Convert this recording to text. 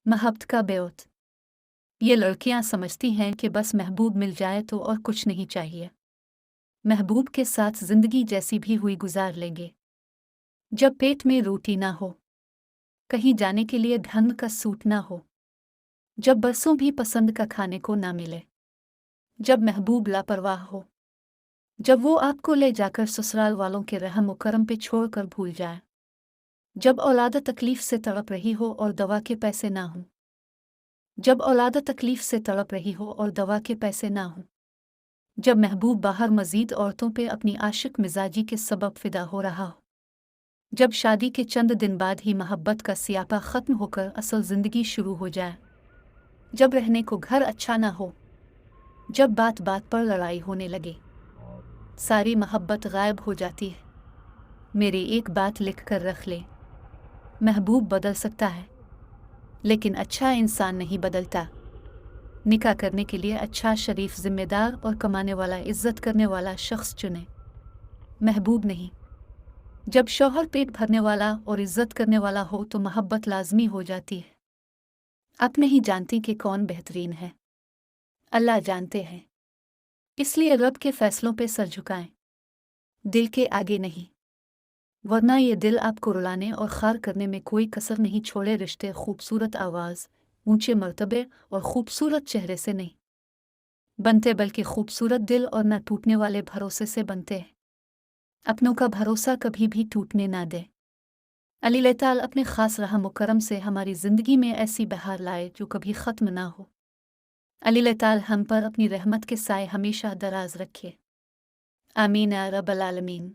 महब्बत का ब्योत। ये लड़कियां समझती हैं कि बस महबूब मिल जाए तो और कुछ नहीं चाहिए। महबूब के साथ जिंदगी जैसी भी हुई गुजार लेंगे। जब पेट में रोटी ना हो, कहीं जाने के लिए ढंग का सूट ना हो, जब बरसों भी पसंद का खाने को ना मिले, जब महबूब लापरवाह हो, जब वो आपको ले जाकर ससुराल वालों के रहम करम पे छोड़कर भूल जाए, जब औलाद तकलीफ से तड़प रही हो और दवा के पैसे ना हों, जब औलाद तकलीफ से तड़प रही हो और दवा के पैसे ना हों, जब महबूब बाहर मजीद औरतों पे अपनी आशिक मिजाजी के सबब फिदा हो रहा हो, जब शादी के चंद दिन बाद ही मोहब्बत का सियापा ख़त्म होकर असल ज़िंदगी शुरू हो जाए, जब रहने को घर अच्छा ना हो, जब बात बात पर लड़ाई होने लगे, सारी मोहब्बत गायब हो जाती है। मेरी एक बात लिख कर रख ले, महबूब बदल सकता है, लेकिन अच्छा इंसान नहीं बदलता। निकाह करने के लिए अच्छा, शरीफ, जिम्मेदार और कमाने वाला, इज्जत करने वाला शख्स चुने, महबूब नहीं। जब शौहर पेट भरने वाला और इज्जत करने वाला हो तो मोहब्बत लाजमी हो जाती है। आप नहीं जानती कि कौन बेहतरीन है, अल्लाह जानते हैं। इसलिए रब के फैसलों पे सर झुकाएं, दिल के आगे नहीं, वरना ये दिल आपको रुलाने और खार करने में कोई कसर नहीं छोड़े। रिश्ते खूबसूरत आवाज़, ऊंचे मर्तबे और खूबसूरत चेहरे से नहीं बनते, बल्कि खूबसूरत दिल और न टूटने वाले भरोसे से बनते हैं। अपनों का भरोसा कभी भी टूटने ना दे। अली लेताल अपने ख़ास रहम व करम से हमारी ज़िंदगी में ऐसी बहार लाए जो कभी ख़त्म ना हो। अली लेताल हम पर अपनी रहमत के साए हमेशा दराज रखे। आमीन या रब्बल आलमीन।